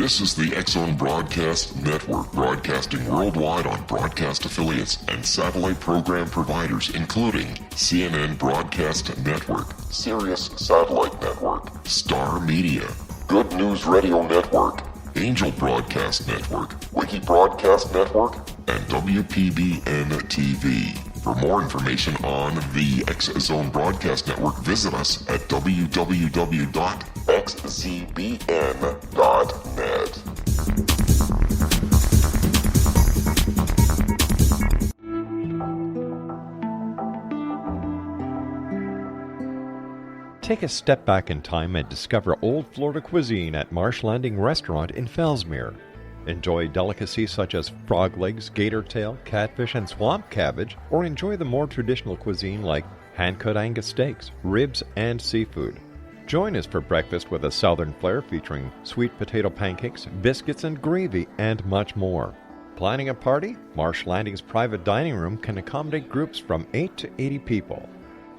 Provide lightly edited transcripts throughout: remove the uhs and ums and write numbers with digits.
This is the X-Zone Broadcast Network, broadcasting worldwide on broadcast affiliates and satellite program providers, including CNN Broadcast Network, Sirius Satellite Network, Star Media, Good News Radio Network, Angel Broadcast Network, Wiki Broadcast Network, and WPBN TV. For more information on the X-Zone Broadcast Network, visit us at www.xzbn.net. Take a step back in time and discover old Florida cuisine at Marsh Landing Restaurant in Fellsmere. Enjoy delicacies such as frog legs, gator tail, catfish, and swamp cabbage, or enjoy the more traditional cuisine like hand-cut Angus steaks, ribs, and seafood. Join us for breakfast with a southern flair featuring sweet potato pancakes, biscuits and gravy, and much more. Planning a party? Marsh Landing's private dining room can accommodate groups from 8 to 80 people.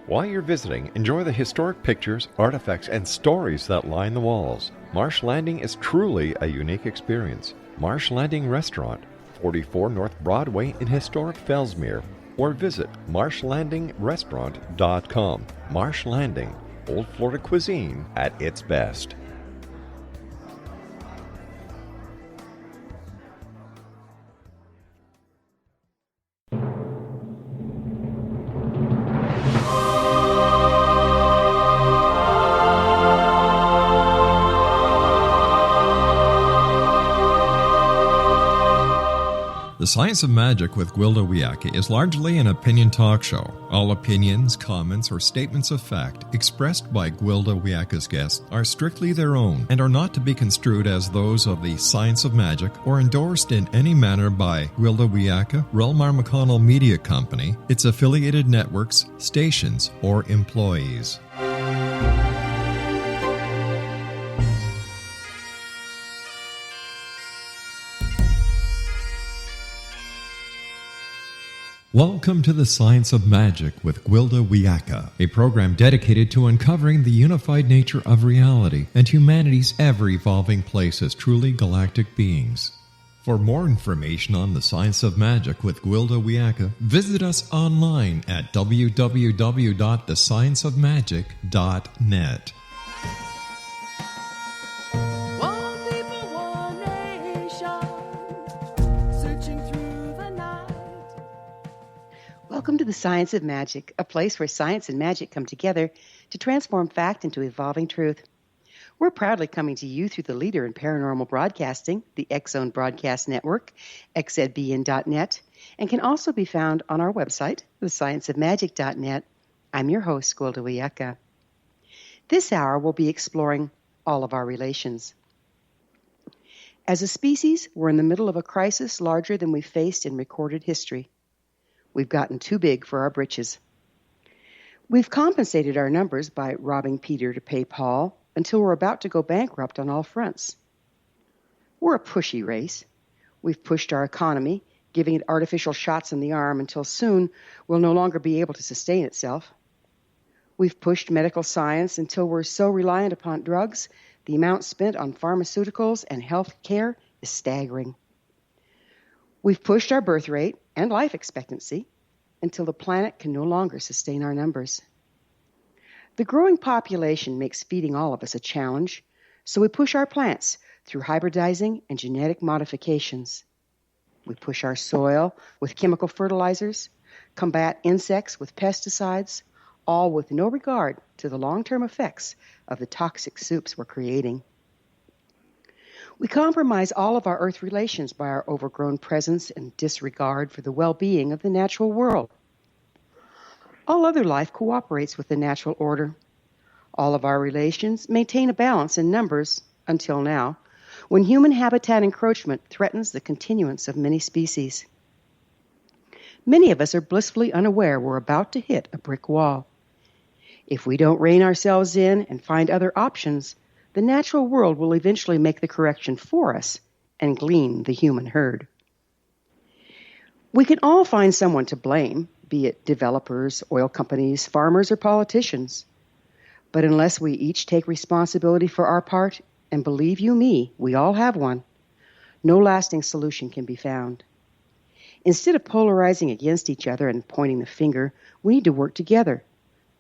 While you're visiting, enjoy the historic pictures, artifacts, and stories that line the walls. Marsh Landing is truly a unique experience. Marsh Landing Restaurant, 44 North Broadway in historic Fellsmere, or visit marshlandingrestaurant.com. Marsh Landing, Old Florida cuisine at its best. The Science of Magic with Gwilda Wiyaka is largely an opinion talk show. All opinions, comments, or statements of fact expressed by Gwilda Wiyaka's guests are strictly their own and are not to be construed as those of the Science of Magic or endorsed in any manner by Gwilda Wiyaka, Relmar McConnell Media Company, its affiliated networks, stations, or employees. Welcome to the Science of Magic with Gwilda Wiyaka, a program dedicated to uncovering the unified nature of reality and humanity's ever-evolving place as truly galactic beings. For more information on the Science of Magic with Gwilda Wiyaka, visit us online at www.thescienceofmagic.net. Welcome to the Science of Magic, a place where science and magic come together to transform fact into evolving truth. We're proudly coming to you through the leader in paranormal broadcasting, the X-Zone Broadcast Network, xzbn.net, and can also be found on our website, thescienceofmagic.net. I'm your host, Gwilda Wiyaka. This hour we'll be exploring all of our relations. As a species, we're in the middle of a crisis larger than we've faced in recorded history. We've gotten too big for our britches. We've compensated our numbers by robbing Peter to pay Paul until we're about to go bankrupt on all fronts. We're a pushy race. We've pushed our economy, giving it artificial shots in the arm until soon will no longer be able to sustain itself. We've pushed medical science until we're so reliant upon drugs, the amount spent on pharmaceuticals and health care is staggering. We've pushed our birth rate and life expectancy until the planet can no longer sustain our numbers. The growing population makes feeding all of us a challenge, so we push our plants through hybridizing and genetic modifications. We push our soil with chemical fertilizers, combat insects with pesticides, all with no regard to the long-term effects of the toxic soups we're creating. We compromise all of our Earth relations by our overgrown presence and disregard for the well-being of the natural world. All other life cooperates with the natural order. All of our relations maintain a balance in numbers until now, when human habitat encroachment threatens the continuance of many species. Many of us are blissfully unaware we're about to hit a brick wall. If we don't rein ourselves in and find other options, the natural world will eventually make the correction for us and glean the human herd. We can all find someone to blame, be it developers, oil companies, farmers, or politicians. But unless we each take responsibility for our part, and believe you me, we all have one, no lasting solution can be found. Instead of polarizing against each other and pointing the finger, we need to work together,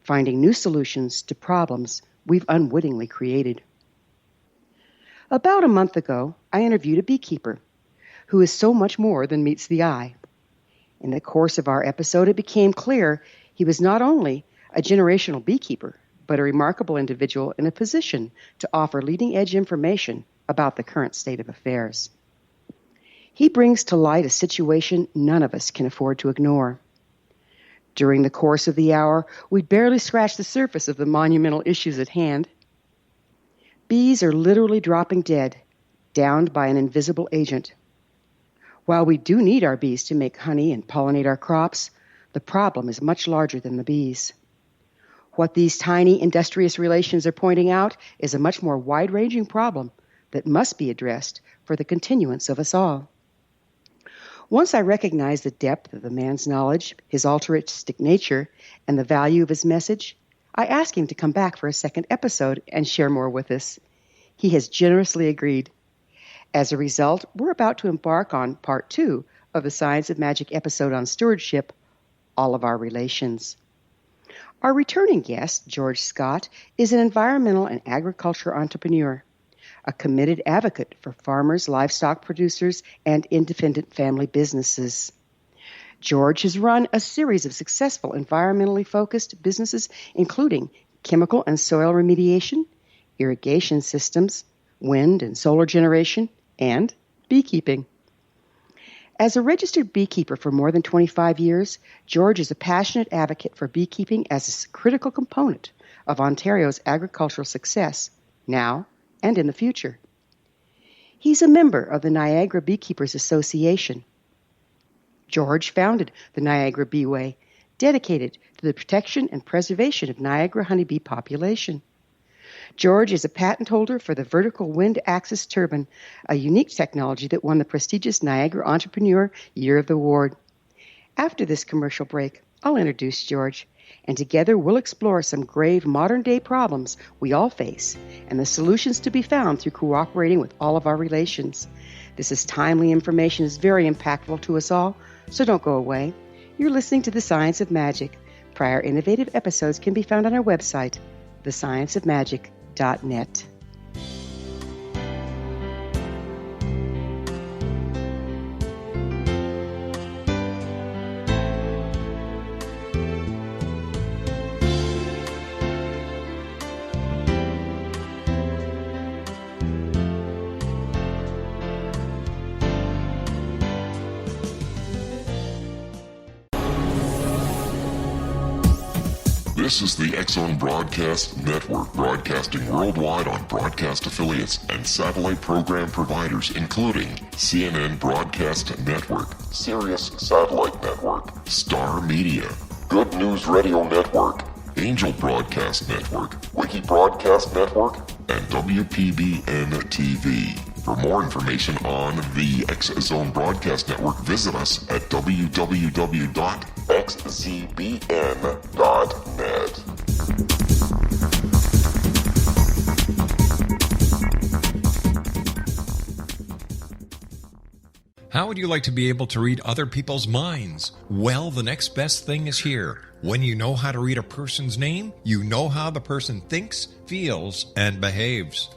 finding new solutions to problems we've unwittingly created. About a month ago, I interviewed a beekeeper who is so much more than meets the eye. In the course of our episode, it became clear he was not only a generational beekeeper, but a remarkable individual in a position to offer leading-edge information about the current state of affairs. He brings to light a situation none of us can afford to ignore. During the course of the hour, we barely scratched the surface of the monumental issues at hand. Bees are literally dropping dead, downed by an invisible agent. While we do need our bees to make honey and pollinate our crops, the problem is much larger than the bees. What these tiny industrious relations are pointing out is a much more wide-ranging problem that must be addressed for the continuance of us all. Once I recognized the depth of the man's knowledge, his altruistic nature, and the value of his message, I asked him to come back for a second episode and share more with us. He has generously agreed. As a result, we're about to embark on part 2 of the Science of Magic episode on stewardship, All of Our Relations. Our returning guest, George Scott, is an environmental and agriculture entrepreneur, a committed advocate for farmers, livestock producers, and independent family businesses. George has run a series of successful environmentally focused businesses, including chemical and soil remediation, irrigation systems, wind and solar generation, and beekeeping. As a registered beekeeper for more than 25 years, George is a passionate advocate for beekeeping as a critical component of Ontario's agricultural success, now and in the future. He's a member of the Niagara Beekeepers Association. George founded the Niagara Beeway, dedicated to the protection and preservation of Niagara honeybee population. George is a patent holder for the vertical wind axis turbine, a unique technology that won the prestigious Niagara Entrepreneur Year of the Award. After this commercial break, I'll introduce George, and together we'll explore some grave modern-day problems we all face and the solutions to be found through cooperating with all of our relations. This is timely information, is very impactful to us all, so don't go away. You're listening to The Science of Magic. Prior innovative episodes can be found on our website, thescienceofmagic.net. This is the X-Zone Broadcast Network, broadcasting worldwide on broadcast affiliates and satellite program providers, including CNN Broadcast Network, Sirius Satellite Network, Star Media, Good News Radio Network, Angel Broadcast Network, Wiki Broadcast Network, and WPBN TV. For more information on the X-Zone Broadcast Network, visit us at www.xzbn.net. How would you like to be able to read other people's minds? Well, the next best thing is here. When you know how to read a person's name, you know how the person thinks, feels, and behaves.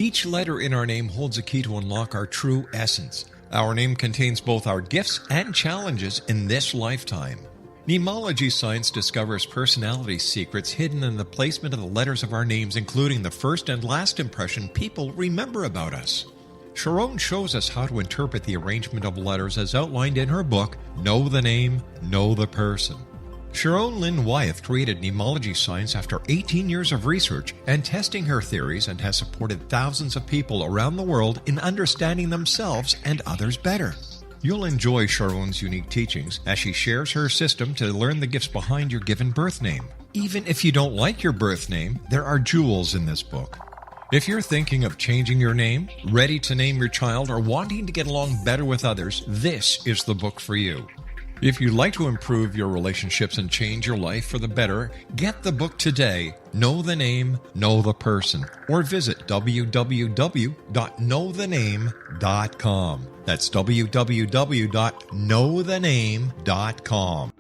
Each letter in our name holds a key to unlock our true essence. Our name contains both our gifts and challenges in this lifetime. Nemology science discovers personality secrets hidden in the placement of the letters of our names, including the first and last impression people remember about us. Sharon shows us how to interpret the arrangement of letters as outlined in her book, Know the Name, Know the Person. Sharon Lynn Wyeth created nemology science after 18 years of research and testing her theories, and has supported thousands of people around the world in understanding themselves and others better. You'll enjoy Sharon's unique teachings as she shares her system to learn the gifts behind your given birth name. Even if you don't like your birth name, there are jewels in this book. If you're thinking of changing your name, ready to name your child, or wanting to get along better with others, this is the book for you. If you'd like to improve your relationships and change your life for the better, get the book today, Know the Name, Know the Person, or visit www.knowthename.com. That's www.knowthename.com.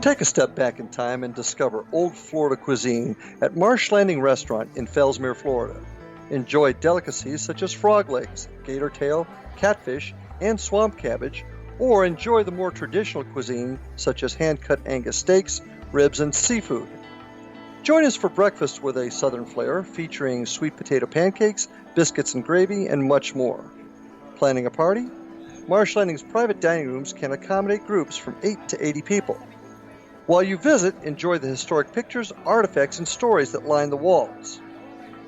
Take a step back in time and discover old Florida cuisine at Marsh Landing Restaurant in Fellsmere, Florida. Enjoy delicacies such as frog legs, gator tail, catfish, and swamp cabbage, or enjoy the more traditional cuisine such as hand-cut Angus steaks, ribs, and seafood. Join us for breakfast with a southern flair featuring sweet potato pancakes, biscuits and gravy, and much more. Planning a party? Marsh Landing's private dining rooms can accommodate groups from 8 to 80 people. While you visit, enjoy the historic pictures, artifacts, and stories that line the walls.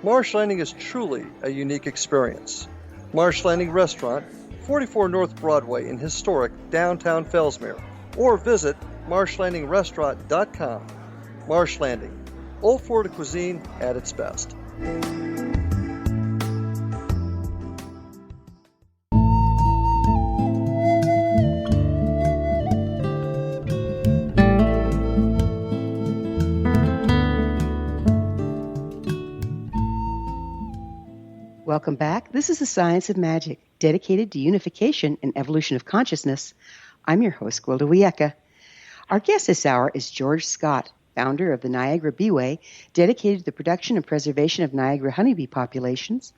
Marsh Landing is truly a unique experience. Marsh Landing Restaurant, 44 North Broadway in historic downtown Fellsmere, or visit marshlandingrestaurant.com. Marsh Landing, old Florida cuisine at its best. Welcome back. This is the Science of Magic, dedicated to unification and evolution of consciousness. I'm your host, Gwilda Wiyaka. Our guest this hour is George Scott, founder of the Niagara Beeway, dedicated to the production and preservation of Niagara honeybee populations.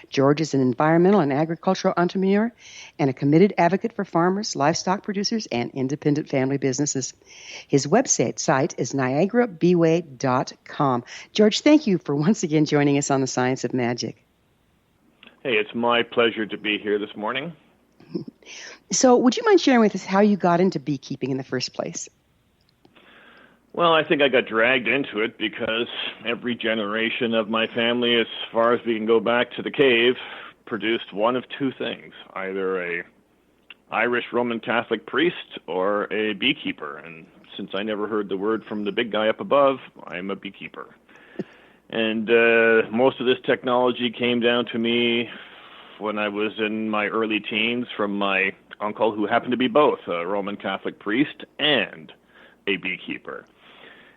George is an environmental and agricultural entrepreneur and a committed advocate for farmers, livestock producers, and independent family businesses. His website site is niagarabeeway.com. George, thank you for once again joining us on the Science of Magic. Hey, it's my pleasure to be here this morning. So would you mind sharing with us how you got into beekeeping in the first place? Well, I think I got dragged into it because every generation of my family, as far as we can go back to the cave, produced one of two things, either a Irish Roman Catholic priest or a beekeeper. And since I never heard the word from the big guy up above, I'm a beekeeper. And most of this technology came down to me when I was in my early teens from my uncle, who happened to be both a Roman Catholic priest and a beekeeper.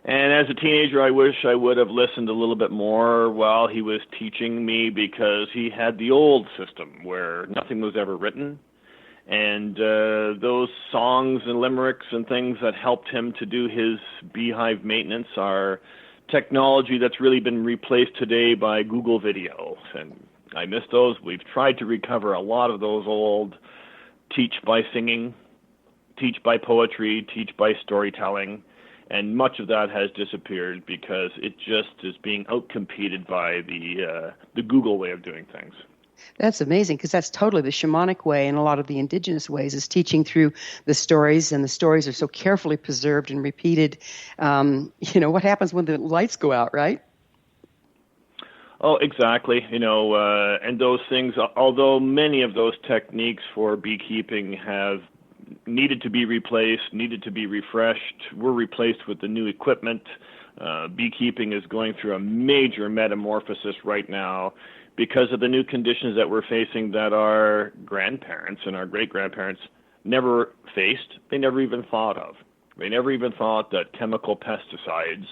And as a teenager, I wish I would have listened a little bit more while he was teaching me, because he had the old system where nothing was ever written. And those songs and limericks and things that helped him to do his beehive maintenance are technology that's really been replaced today by Google video, and I miss those. We've tried to recover a lot of those old teach by singing, teach by poetry, teach by storytelling, and much of that has disappeared because it just is being outcompeted by the Google way of doing things. That's amazing, because that's totally the shamanic way, and a lot of the indigenous ways is teaching through the stories, and the stories are so carefully preserved and repeated. What happens when the lights go out, right? Oh, exactly. And those things, although many of those techniques for beekeeping have needed to be replaced, needed to be refreshed, were replaced with the new equipment. Beekeeping is going through a major metamorphosis right now, because of the new conditions that we're facing that our grandparents and our great-grandparents never faced, they never even thought of. They never even thought that chemical pesticides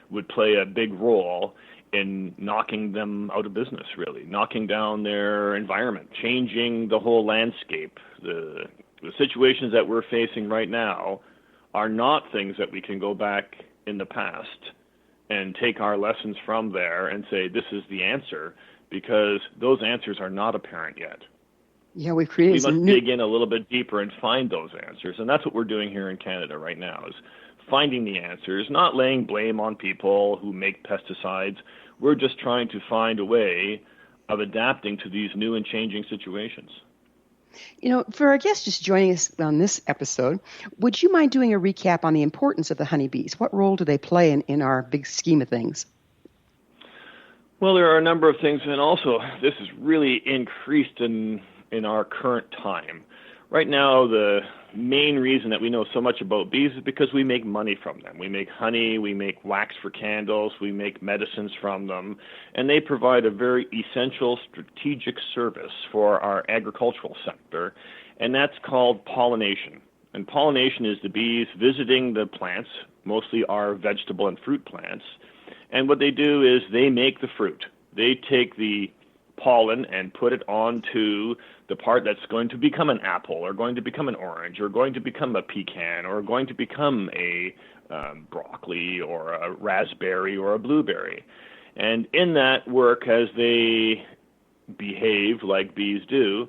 would play a big role in knocking them out of business, really, knocking down their environment, changing the whole landscape. The situations that we're facing right now are not things that we can go back in the past and take our lessons from there and say, this is the answer, because those answers are not apparent yet. Yeah, we've created We must dig in a little bit deeper and find those answers, and that's what we're doing here in Canada right now, is finding the answers, not laying blame on people who make pesticides. We're just trying to find a way of adapting to these new and changing situations. For our guests just joining us on this episode, would you mind doing a recap on the importance of the honeybees? What role do they play in our big scheme of things? Well, there are a number of things, and also this is really increased in our current time. Right now, the main reason that we know so much about bees is because we make money from them. We make honey, we make wax for candles, we make medicines from them, and they provide a very essential strategic service for our agricultural sector, and that's called pollination. And pollination is the bees visiting the plants, mostly our vegetable and fruit plants, and what they do is they make the fruit. They take the pollen and put it onto the part that's going to become an apple or going to become an orange or going to become a pecan or going to become a broccoli or a raspberry or a blueberry. And in that work, as they behave like bees do,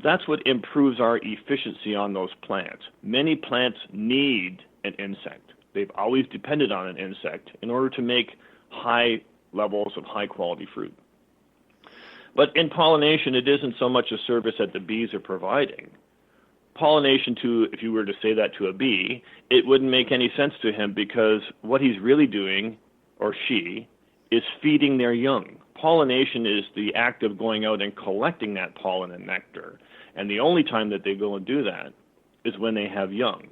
that's what improves our efficiency on those plants. Many plants need an insect. They've always depended on an insect in order to make high levels of high-quality fruit. But in pollination, it isn't so much a service that the bees are providing. Pollination, if you were to say that to a bee, it wouldn't make any sense to him because what he's really doing, or she, is feeding their young. Pollination is the act of going out and collecting that pollen and nectar. And the only time that they go and do that is when they have young.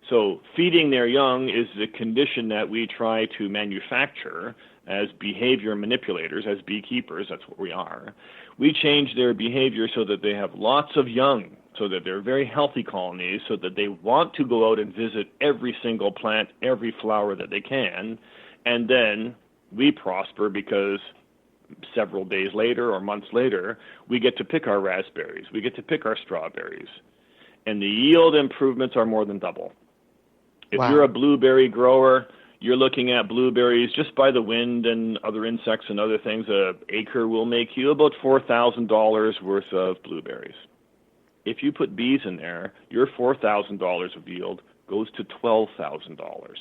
So feeding their young is the condition that we try to manufacture as behavior manipulators, as beekeepers. That's what we are. We change their behavior so that they have lots of young, so that they're very healthy colonies, so that they want to go out and visit every single plant, every flower that they can, and then we prosper because several days later or months later, we get to pick our raspberries, we get to pick our strawberries, and the yield improvements are more than double. If you're a blueberry grower, you're looking at blueberries just by the wind and other insects and other things. An acre will make you about $4,000 worth of blueberries. If you put bees in there, your $4,000 of yield goes to $12,000.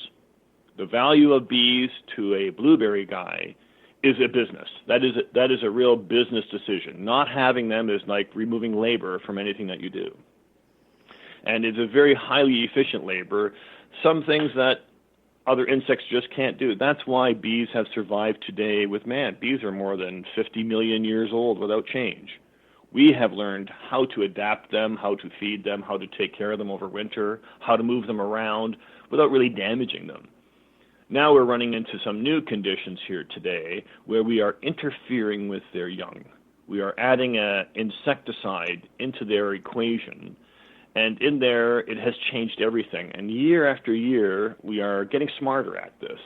The value of bees to a blueberry guy is a business. That is a real business decision. Not having them is like removing labor from anything that you do. And it's a very highly efficient labor. Some things that other insects just can't do. That's why bees have survived today with man. Bees are more than 50 million years old without change. We have learned how to adapt them, how to feed them, how to take care of them over winter, how to move them around without really damaging them. Now we're running into some new conditions here today where we are interfering with their young. We are adding an insecticide into their equation. And in there, it has changed everything. And year after year, we are getting smarter at this.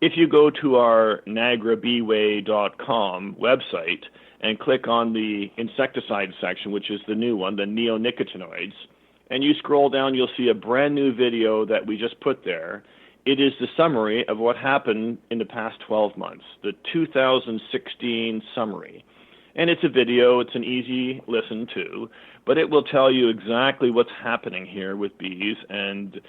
If you go to our NiagaraBeeway.com website and click on the insecticide section, which is the new one, the neonicotinoids, and you scroll down, you'll see a brand new video that we just put there. It is the summary of what happened in the past 12 months, the 2016 summary. And it's a video, it's an easy listen to, but it will tell you exactly what's happening here with bees. And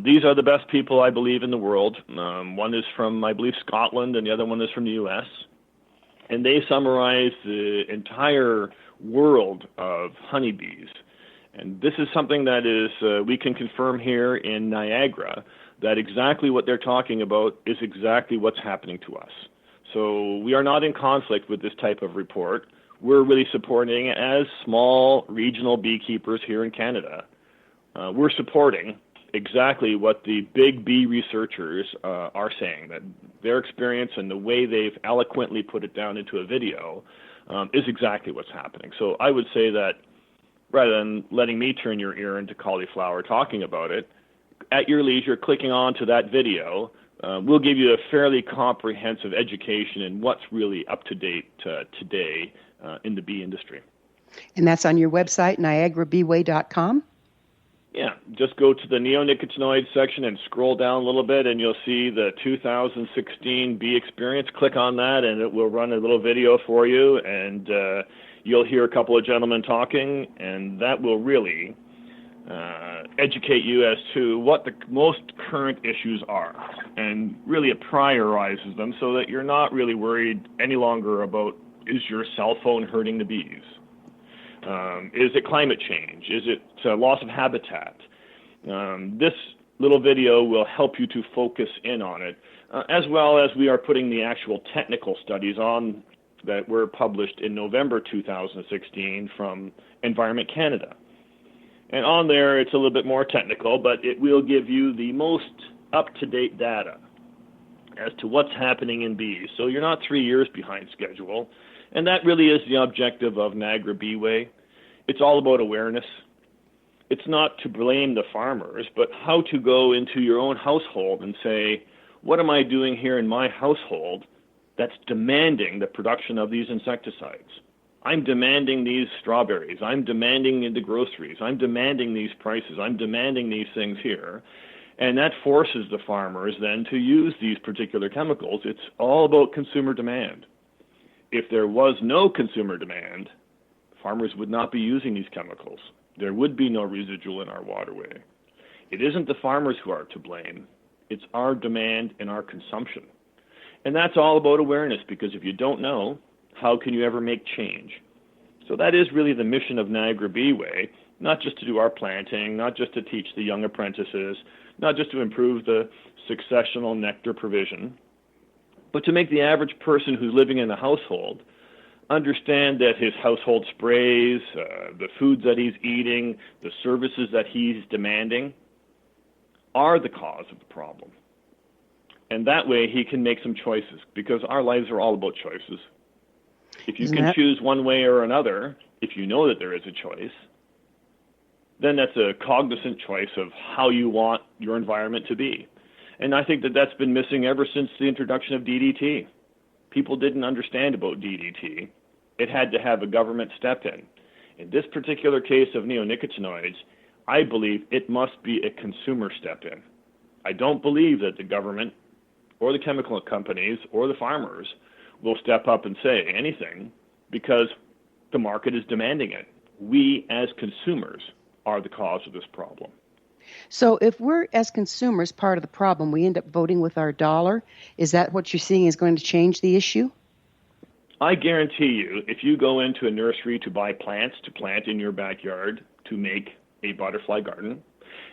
these are the best people, I believe, in the world. One is from, I believe, Scotland, and the other one is from the U.S. And they summarize the entire world of honeybees. And this is something that is we can confirm here in Niagara, that exactly what they're talking about is exactly what's happening to us. So we are not in conflict with this type of report. We're really supporting it as small regional beekeepers here in Canada. We're supporting exactly what the big bee researchers are saying, that their experience and the way they've eloquently put it down into a video is exactly what's happening. So I would say that rather than letting me turn your ear into cauliflower talking about it, at your leisure, clicking on to that video, we'll give you a fairly comprehensive education in what's really up to date today in the bee industry. And that's on your website, NiagaraBeeway.com? Yeah, just go to the neonicotinoids section and scroll down a little bit, and you'll see the 2016 bee experience. Click on that, and it will run a little video for you, and you'll hear a couple of gentlemen talking, and that will really educate you as to what the most current issues are, and really it prioritizes them so that you're not really worried any longer about, is your cell phone hurting the bees? Is it climate change? Is it loss of habitat? This little video will help you to focus in on it, as well as we are putting the actual technical studies on that were published in November 2016 from Environment Canada. And on there, it's a little bit more technical, but it will give you the most up-to-date data as to what's happening in bees. So you're not 3 years behind schedule. And that really is the objective of Niagara Beeway. It's all about awareness. It's not to blame the farmers, but how to go into your own household and say, what am I doing here in my household that's demanding the production of these insecticides? I'm demanding these strawberries. I'm demanding the groceries. I'm demanding these prices. I'm demanding these things here. And that forces the farmers then to use these particular chemicals. It's all about consumer demand. If there was no consumer demand, farmers would not be using these chemicals. There would be no residual in our waterway. It isn't the farmers who are to blame. It's our demand and our consumption. And that's all about awareness, because if you don't know, how can you ever make change? So that is really the mission of Niagara Beeway, not just to do our planting, not just to teach the young apprentices, not just to improve the successional nectar provision, but to make the average person who's living in a household understand that his household sprays, the foods that he's eating, the services that he's demanding are the cause of the problem. And that way he can make some choices, because our lives are all about choices. If you can choose one way or another, if you know that there is a choice, then that's a cognizant choice of how you want your environment to be. And I think that that's been missing ever since the introduction of DDT. People didn't understand about DDT. It had to have a government step in. In this particular case of neonicotinoids, I believe it must be a consumer step in. I don't believe that the government or the chemical companies or the farmers will step up and say anything, because the market is demanding it. We as consumers are the cause of this problem. So if we're, as consumers, part of the problem, we end up voting with our dollar. Is that what you're seeing is going to change the issue? I guarantee you, if you go into a nursery to buy plants to plant in your backyard to make a butterfly garden,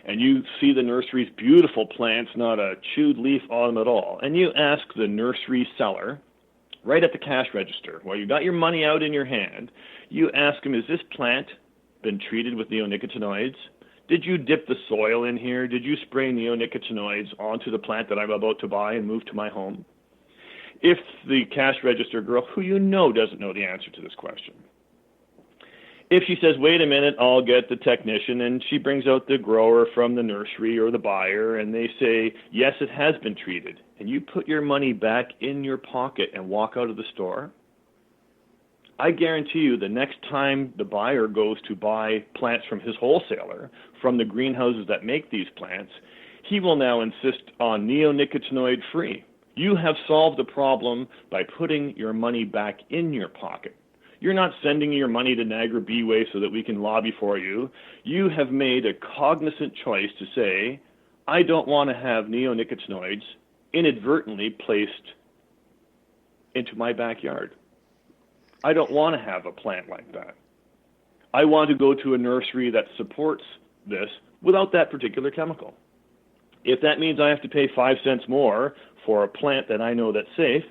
and you see the nursery's beautiful plants, not a chewed leaf on them at all, and you ask the nursery seller, right at the cash register, while you got your money out in your hand, you ask him, is this plant been treated with neonicotinoids? Did you dip the soil in here? Did you spray neonicotinoids onto the plant that I'm about to buy and move to my home? If the cash register girl, who you know doesn't know the answer to this question, if she says, wait a minute, I'll get the technician, and she brings out the grower from the nursery or the buyer, and they say, yes, it has been treated, and you put your money back in your pocket and walk out of the store, I guarantee you the next time the buyer goes to buy plants from his wholesaler, from the greenhouses that make these plants, he will now insist on neonicotinoid free. You have solved the problem by putting your money back in your pocket. You're not sending your money to Niagara Beeway so that we can lobby for you. You have made a cognizant choice to say, I don't want to have neonicotinoids inadvertently placed into my backyard. I don't want to have a plant like that. I want to go to a nursery that supports this without that particular chemical. If that means I have to pay 5 cents more for a plant that I know that's safe,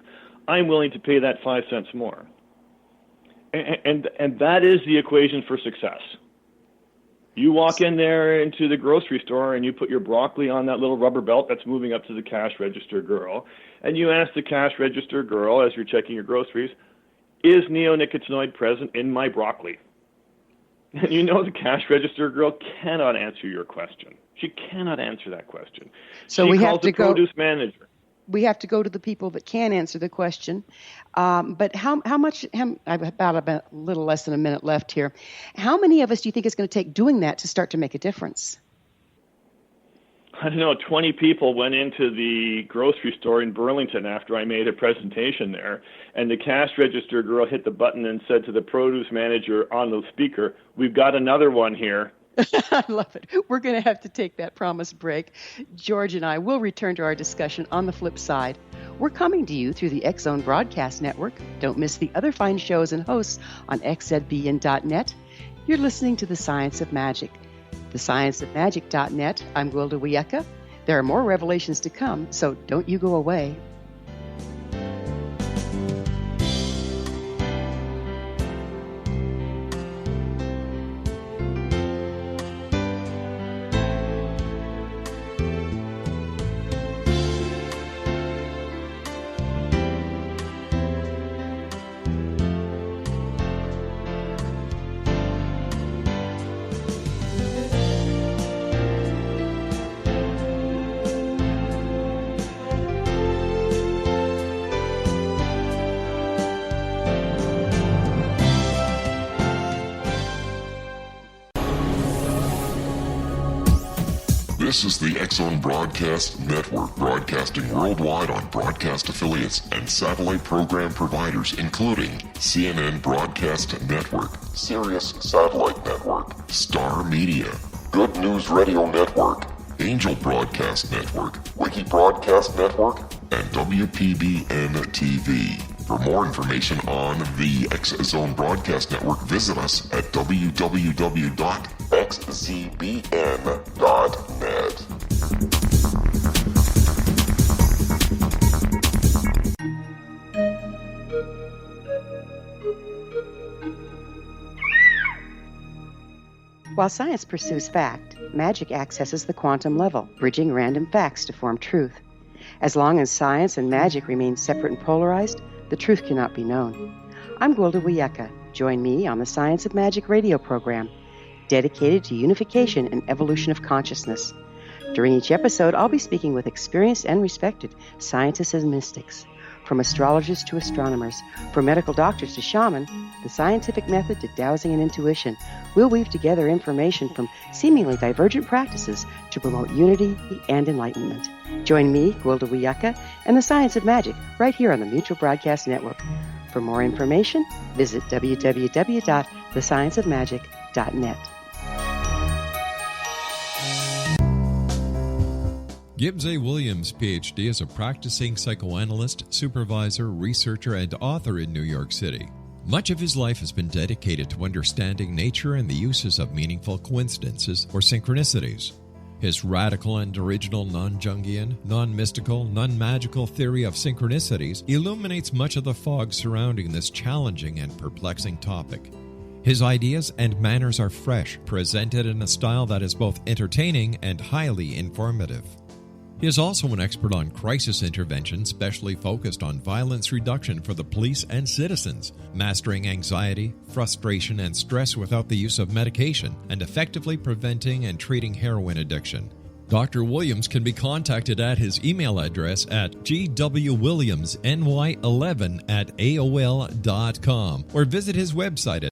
I'm willing to pay that 5 cents more. And that is the equation for success. You walk in there into the grocery store and you put your broccoli on that little rubber belt that's moving up to the cash register girl, and you ask the cash register girl as you're checking your groceries, is neonicotinoid present in my broccoli? And you know the cash register girl cannot answer your question. She cannot answer that question. So she we calls have to the produce manager. We have to go to the people that can answer the question. But how much, I've about a little less than a minute left here. How many of us do you think it's going to take doing that to start to make a difference? I don't know, 20 people went into the grocery store in Burlington after I made a presentation there, and the cash register girl hit the button and said to the produce manager on the speaker, we've got another one here. I love it. We're going to have to take that promised break. George and I will return to our discussion on the flip side. We're coming to you through the X-Zone Broadcast Network. Don't miss the other fine shows and hosts on xzbn.net. You're listening to The Science of Magic. TheScienceOfMagic.net. I'm Gwilda Wiyaka. There are more revelations to come, so don't you go away. This is the X-Zone Broadcast Network, broadcasting worldwide on broadcast affiliates and satellite program providers, including CNN Broadcast Network, Sirius Satellite Network, Star Media, Good News Radio Network, Angel Broadcast Network, Wiki Broadcast Network, and WPBN TV. For more information on the X-Zone Broadcast Network, visit us at www.xzbn.net. While science pursues fact, magic accesses the quantum level, bridging random facts to form truth. As long as science and magic remain separate and polarized, the truth cannot be known. I'm Gwilda Wiyaka. Join me on the Science of Magic radio program, dedicated to unification and evolution of consciousness. During each episode, I'll be speaking with experienced and respected scientists and mystics. From astrologers to astronomers, from medical doctors to shaman, the scientific method to dowsing and intuition, we'll weave together information from seemingly divergent practices to promote unity and enlightenment. Join me, Gwilda Wiyaka, and the Science of Magic right here on the Mutual Broadcast Network. For more information, visit www.thescienceofmagic.net. Gibbs A. Williams, Ph.D., is a practicing psychoanalyst, supervisor, researcher, and author in New York City. Much of his life has been dedicated to understanding nature and the uses of meaningful coincidences or synchronicities. His radical and original non-Jungian, non-mystical, non-magical theory of synchronicities illuminates much of the fog surrounding this challenging and perplexing topic. His ideas and manners are fresh, presented in a style that is both entertaining and highly informative. He is also an expert on crisis intervention, specially focused on violence reduction for the police and citizens, mastering anxiety, frustration, and stress without the use of medication, and effectively preventing and treating heroin addiction. Dr. Williams can be contacted at his email address at gwwilliamsny11@aol.com or visit his website at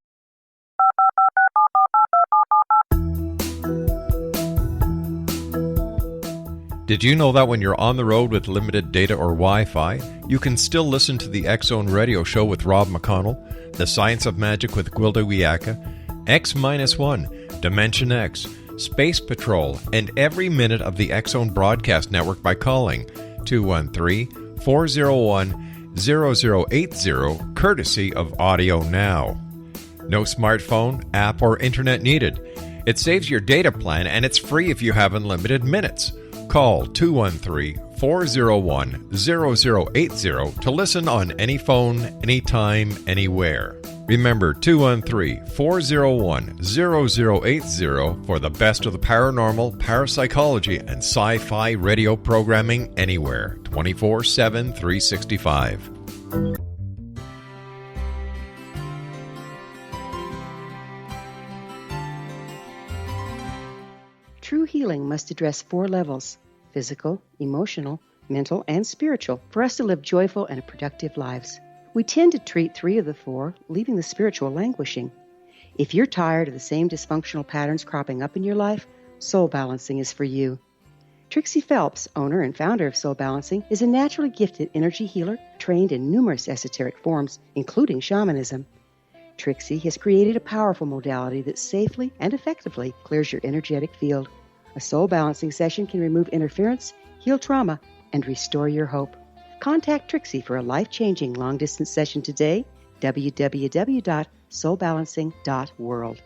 Did you know that when you're on the road with limited data or Wi-Fi, you can still listen to the X-Zone Radio Show with Rob McConnell, The Science of Magic with Gwilda Wiyaka, X-1, Dimension X, Space Patrol, and every minute of the X-Zone Broadcast Network by calling 213-401-0080, courtesy of Audio Now. No smartphone, app, or internet needed. It saves your data plan, and it's free if you have unlimited minutes. Call 213-401-0080 to listen on any phone, anytime, anywhere. Remember 213-401-0080 for the best of the paranormal, parapsychology, and sci-fi radio programming anywhere, 24/7, 365. True healing must address 4 levels: physical, emotional, mental, and spiritual, for us to live joyful and productive lives. We tend to treat 3 of the 4, leaving the spiritual languishing. If you're tired of the same dysfunctional patterns cropping up in your life, soul balancing is for you. Trixie Phelps, owner and founder of Soul Balancing, is a naturally gifted energy healer trained in numerous esoteric forms, including shamanism. Trixie has created a powerful modality that safely and effectively clears your energetic field. A soul balancing session can remove interference, heal trauma, and restore your hope. Contact Trixie for a life-changing long-distance session today, www.soulbalancing.world.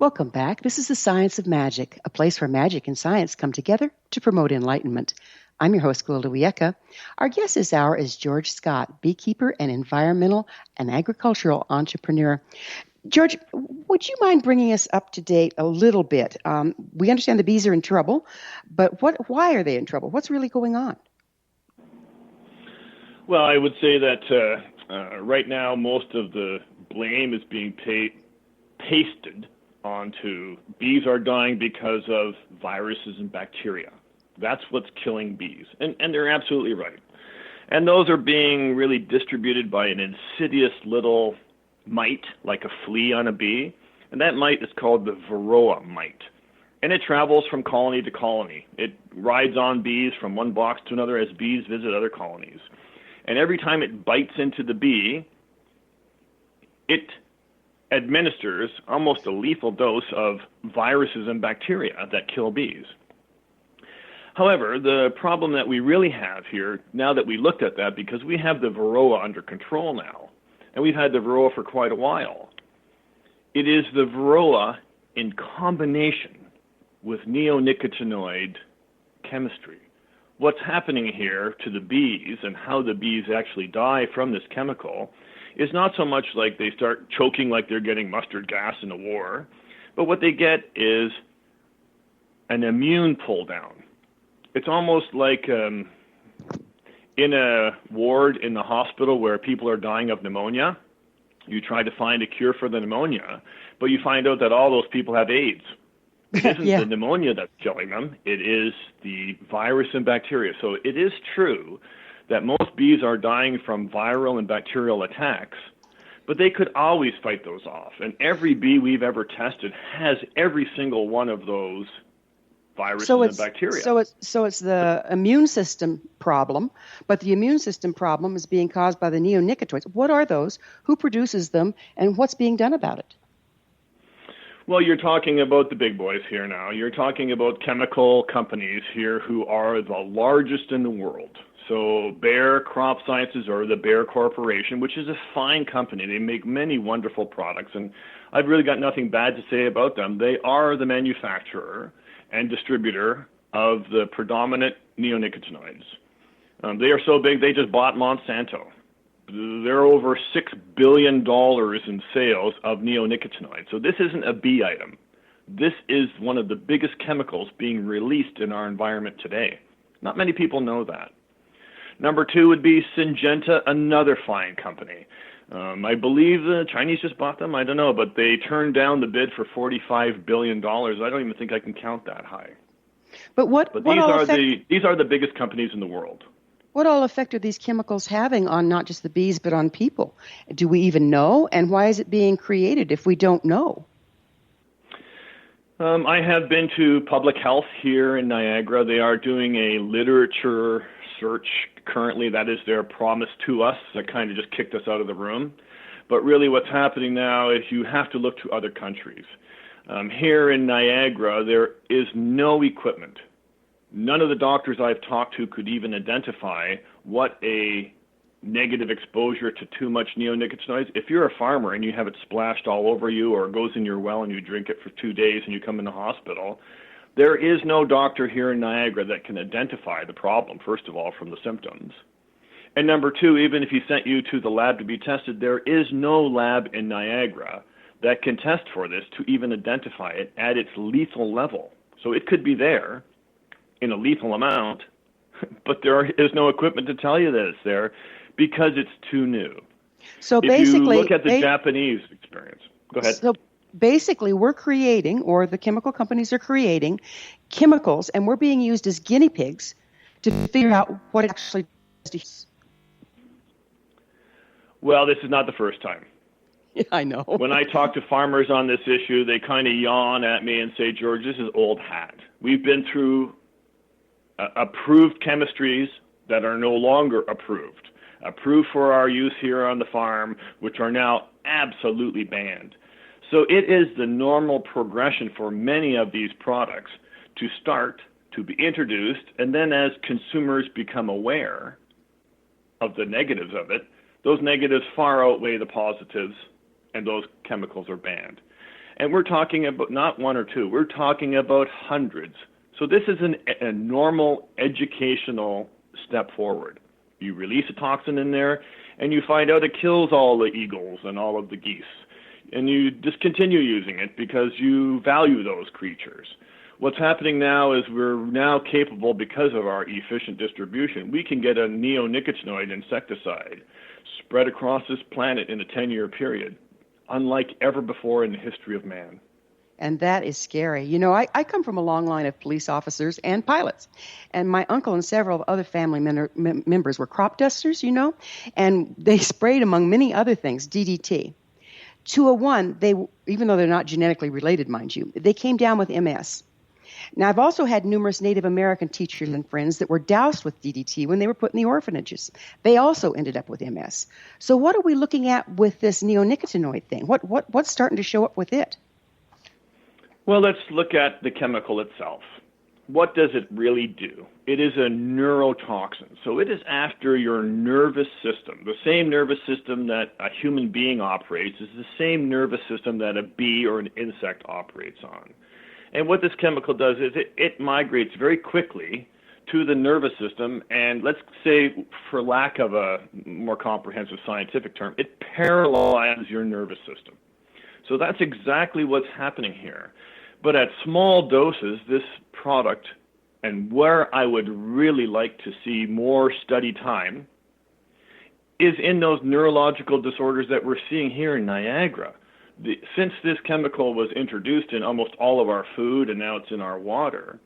Welcome back. This is the Science of Magic, a place where magic and science come together to promote enlightenment. I'm your host, Gwilda Wiyaka. Our guest this hour is George Scott, beekeeper and environmental and agricultural entrepreneur. George, would you mind bringing us up to date a little bit? We understand the bees are in trouble, but why are they in trouble? What's really going on? Well, I would say that right now most of the blame is being pasted onto bees are dying because of viruses and bacteria. That's what's killing bees. And they're absolutely right. And those are being really distributed by an insidious little mite, like a flea on a bee. And that mite is called the varroa mite. And it travels from colony to colony. It rides on bees from one box to another as bees visit other colonies. And every time it bites into the bee, it administers almost a lethal dose of viruses and bacteria that kill bees. However, the problem that we really have here, now that we looked at that, because we have the varroa under control now, and we've had the varroa for quite a while, it is the varroa in combination with neonicotinoid chemistry. What's happening here to the bees and how the bees actually die from this chemical is not so much like they start choking like they're getting mustard gas in a war, but what they get is an immune pull down. It's almost like in a ward in the hospital where people are dying of pneumonia. You try to find a cure for the pneumonia, but you find out that all those people have AIDS. It isn't the pneumonia that's killing them. It is the virus and bacteria. So it is true that most bees are dying from viral and bacterial attacks, but they could always fight those off. And every bee we've ever tested has every single one of those viruses and bacteria. So it's the immune system problem, but the immune system problem is being caused by the neonicotinoids. What are those? Who produces them? And what's being done about it? Well, you're talking about the big boys here now. You're talking about chemical companies here who are the largest in the world. So Bayer Crop Sciences, or the Bayer Corporation, which is a fine company. They make many wonderful products, and I've really got nothing bad to say about them. They are the manufacturer and distributor of the predominant neonicotinoids. They are so big, they just bought Monsanto. They're over $6 billion in sales of neonicotinoids. So this isn't a bee item. This is one of the biggest chemicals being released in our environment today. Not many people know that. Number two would be Syngenta, another fine company. I believe the Chinese just bought them. I don't know, but they turned down the bid for $45 billion. I don't even think I can count that high. But these are the biggest companies in the world. What all effect are these chemicals having on not just the bees but on people? Do we even know? And why is it being created if we don't know? I have been to public health here in Niagara. They are doing a literature search currently. That is their promise to us. That kind of just kicked us out of the room. But really what's happening now is you have to look to other countries. Here in Niagara, there is no equipment. None of the doctors I've talked to could even identify what a negative exposure to too much neonicotinoids. If you're a farmer and you have it splashed all over you or it goes in your well and you drink it for 2 days and you come in the hospital, there is no doctor here in Niagara that can identify the problem, first of all, from the symptoms. And number two, even if he sent you to the lab to be tested, there is no lab in Niagara that can test for this to even identify it at its lethal level. So it could be there in a lethal amount, but there is no equipment to tell you that it's there because it's too new. So if basically, you look at the Japanese experience, go ahead. So basically, we're creating, or the chemical companies are creating, chemicals, and we're being used as guinea pigs to figure out what it actually does. Well, this is not the first time. Yeah, I know. When I talk to farmers on this issue, they kind of yawn at me and say, George, this is old hat. We've been through approved chemistries that are no longer approved for our use here on the farm, which are now absolutely banned. So it is the normal progression for many of these products to start to be introduced, and then as consumers become aware of the negatives of it, those negatives far outweigh the positives, and those chemicals are banned. And we're talking about not one or two, we're talking about hundreds. So this is a normal educational step forward. You release a toxin in there, and you find out it kills all the eagles and all of the geese. And you discontinue using it because you value those creatures. What's happening now is we're now capable, because of our efficient distribution, we can get a neonicotinoid insecticide spread across this planet in a 10-year period, unlike ever before in the history of man. And that is scary. You know, I come from a long line of police officers and pilots. And my uncle and several other family members were crop dusters, you know, and they sprayed, among many other things, DDT. 201, even though they're not genetically related, mind you, they came down with MS. Now, I've also had numerous Native American teachers and friends that were doused with DDT when they were put in the orphanages. They also ended up with MS. So what are we looking at with this neonicotinoid thing? What's starting to show up with it? Well, let's look at the chemical itself. What does it really do? It is a neurotoxin. So it is after your nervous system. The same nervous system that a human being operates is the same nervous system that a bee or an insect operates on. And what this chemical does is it migrates very quickly to the nervous system, and let's say, for lack of a more comprehensive scientific term, it paralyzes your nervous system. So that's exactly what's happening here. But at small doses, this product, and where I would really like to see more study time, is in those neurological disorders that we're seeing here in Niagara. Since this chemical was introduced in almost all of our food and now it's in our water,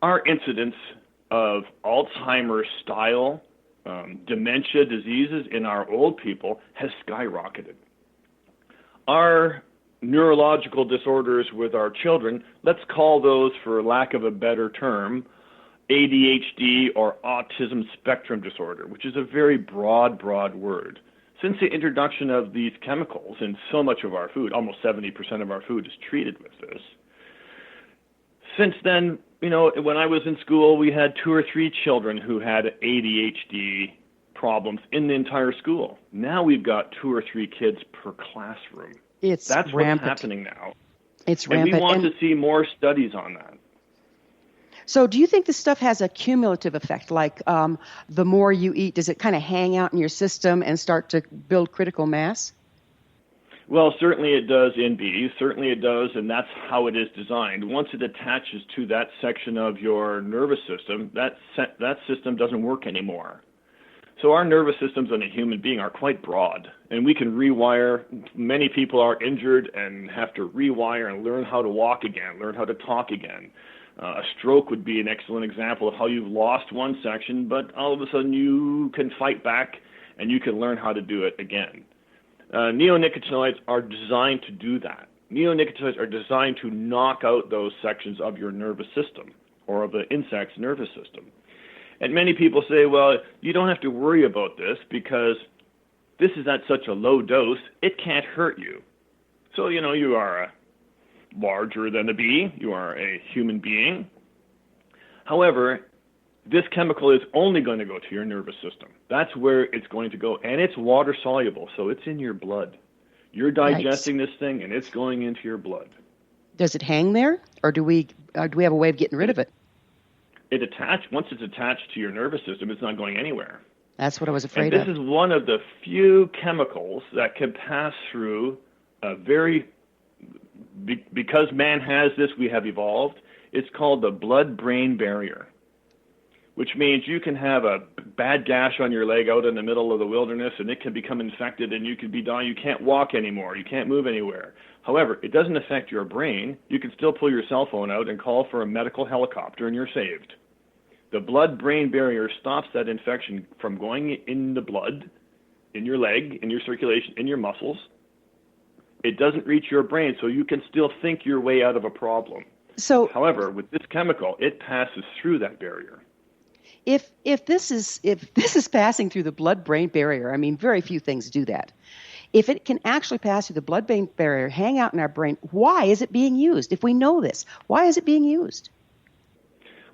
our incidence of Alzheimer's style dementia diseases in our old people has skyrocketed. Our neurological disorders with our children, let's call those, for lack of a better term, ADHD or autism spectrum disorder, which is a very broad word. Since the introduction of these chemicals in so much of our food, almost 70% of our food is treated with this. Since then, you know, when I was in school, we had 2 or 3 children who had ADHD problems in the entire school. Now we've got 2 or 3 kids per classroom. That's rampant. What's happening now. It's rampant. And we want to see more studies on that. So do you think this stuff has a cumulative effect? Like the more you eat, does it kind of hang out in your system and start to build critical mass? Well, certainly it does in bees. Certainly it does, and that's how it is designed. Once it attaches to that section of your nervous system, that system doesn't work anymore. So our nervous systems in a human being are quite broad, and we can rewire. Many people are injured and have to rewire and learn how to walk again, learn how to talk again. A stroke would be an excellent example of how you've lost one section, but all of a sudden you can fight back and you can learn how to do it again. Neonicotinoids are designed to do that. Neonicotinoids are designed to knock out those sections of your nervous system or of the insect's nervous system. And many people say, well, you don't have to worry about this because this is at such a low dose, it can't hurt you. So, you know, you are larger than a bee, you are a human being. However, this chemical is only going to go to your nervous system. That's where it's going to go, and it's water soluble, so it's in your blood. You're digesting this thing, and it's going into your blood. Does it hang there, or do we have a way of getting rid of it? Once it's attached to your nervous system, it's not going anywhere. That's what I was afraid of. This is one of the few chemicals that can pass through a because man has this, we have evolved. It's called the blood-brain barrier, which means you can have a bad gash on your leg out in the middle of the wilderness, and it can become infected, and you could be dying. You can't walk anymore. You can't move anywhere. However, it doesn't affect your brain. You can still pull your cell phone out and call for a medical helicopter, and you're saved. The blood-brain barrier stops that infection from going in the blood, in your leg, in your circulation, in your muscles. It doesn't reach your brain, so you can still think your way out of a problem. However, with this chemical, it passes through that barrier. If this is passing through the blood-brain barrier, I mean, very few things do that. If it can actually pass through the blood-brain barrier, hang out in our brain, why is it being used? If we know this, why is it being used?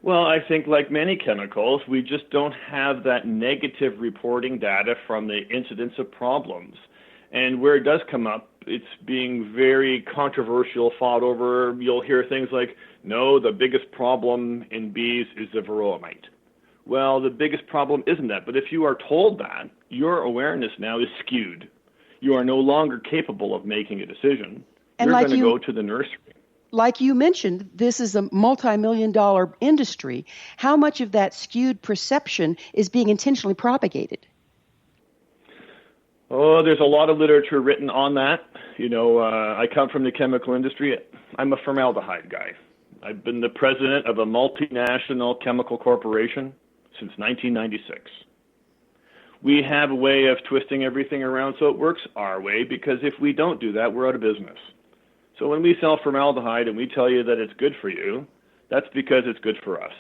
Well, I think like many chemicals, we just don't have that negative reporting data from the incidence of problems. And where it does come up, it's being very controversial, fought over. You'll hear things like, no, the biggest problem in bees is the varroa mite. Well, the biggest problem isn't that. But if you are told that, your awareness now is skewed. You are no longer capable of making a decision. You're going to go to the nursery. Like you mentioned, this is a multi-million-dollar industry. How much of that skewed perception is being intentionally propagated? Oh, there's a lot of literature written on that. I come from the chemical industry. I'm a formaldehyde guy. I've been the president of a multinational chemical corporation since 1996. We have a way of twisting everything around so it works our way, because if we don't do that, we're out of business. So when we sell formaldehyde and we tell you that it's good for you, that's because it's good for us.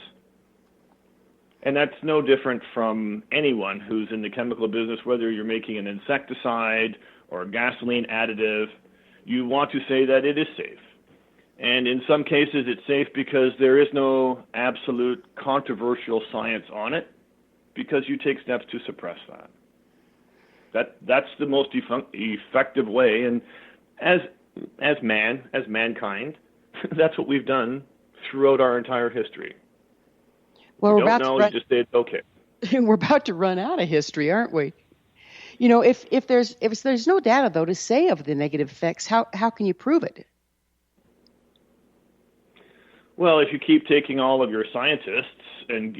And that's no different from anyone who's in the chemical business, whether you're making an insecticide or a gasoline additive. You want to say that it is safe. And in some cases, it's safe because there is no absolute controversial science on it, because you take steps to suppress that. That's the most effective way. And as mankind, that's what we've done throughout our entire history. Well, you don't know, you just say it's okay. We're about to run out of history, aren't we? If there's no data, though, to say of the negative effects, how can you prove it? Well, if you keep taking all of your scientists and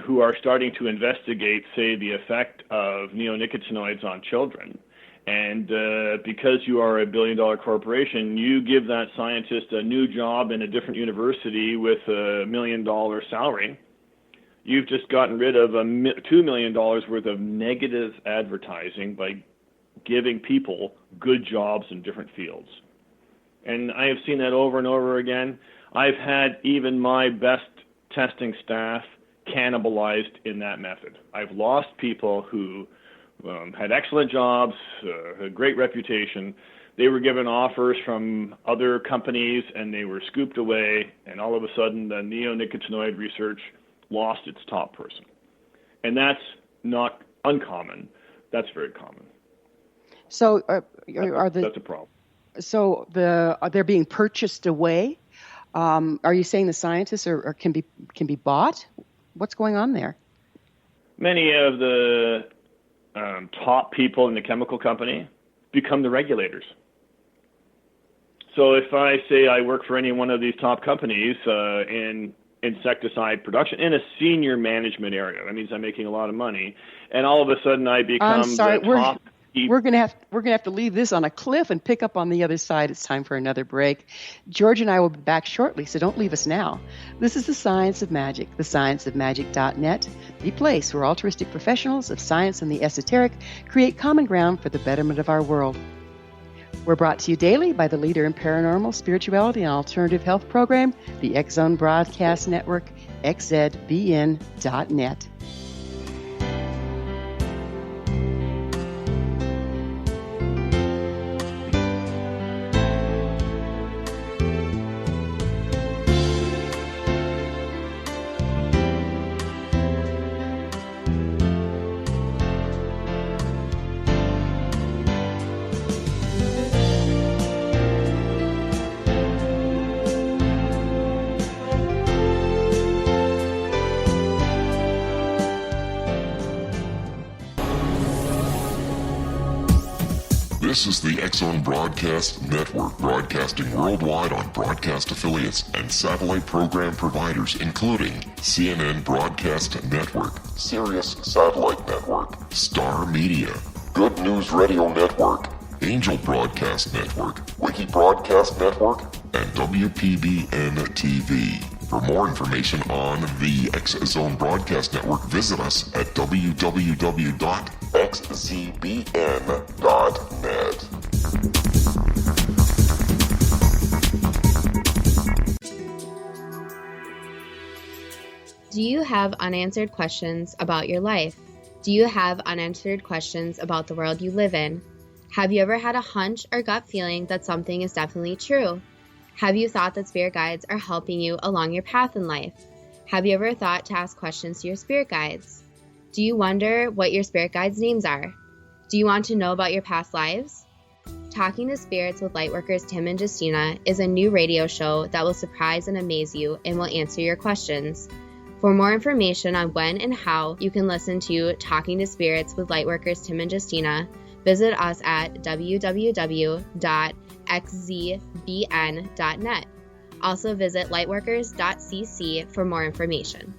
who are starting to investigate, say, the effect of neonicotinoids on children, and because you are a billion-dollar corporation, you give that scientist a new job in a different university with $1 million salary, you've just gotten rid of $2 million worth of negative advertising by giving people good jobs in different fields. And I have seen that over and over again. I've had even my best testing staff cannibalized in that method. I've lost people who had excellent jobs, a great reputation. They were given offers from other companies and they were scooped away, and all of a sudden the neonicotinoid research lost its top person. And that's not uncommon. That's very common. So that's a problem. So they're being purchased away? Are you saying the scientists can be bought? What's going on there? Many of the top people in the chemical company become the regulators. So if I say I work for any one of these top companies in insecticide production in a senior management area, that means I'm making a lot of money, and all of a sudden I become the top. We're gonna have to leave this on a cliff and pick up on the other side. It's time for another break. George and I will be back shortly, so don't leave us now. This is The Science of Magic, thescienceofmagic.net, the place where altruistic professionals of science and the esoteric create common ground for the betterment of our world. We're brought to you daily by the leader in paranormal, spirituality, and alternative health program, the X-Zone Broadcast Network, xzbn.net. This is the X-Zone Broadcast Network, broadcasting worldwide on broadcast affiliates and satellite program providers, including CNN Broadcast Network, Sirius Satellite Network, Star Media, Good News Radio Network, Angel Broadcast Network, Wiki Broadcast Network, and WPBN TV. For more information on the X-Zone Broadcast Network, visit us at www.xzbn.net. Do you have unanswered questions about your life? Do you have unanswered questions about the world you live in? Have you ever had a hunch or gut feeling that something is definitely true? Have you thought that spirit guides are helping you along your path in life? Have you ever thought to ask questions to your spirit guides? Do you wonder what your spirit guides' names are? Do you want to know about your past lives? Talking to Spirits with Lightworkers Tim and Justina is a new radio show that will surprise and amaze you and will answer your questions. For more information on when and how you can listen to Talking to Spirits with Lightworkers Tim and Justina, visit us at www.xzbn.net. Also visit lightworkers.cc for more information.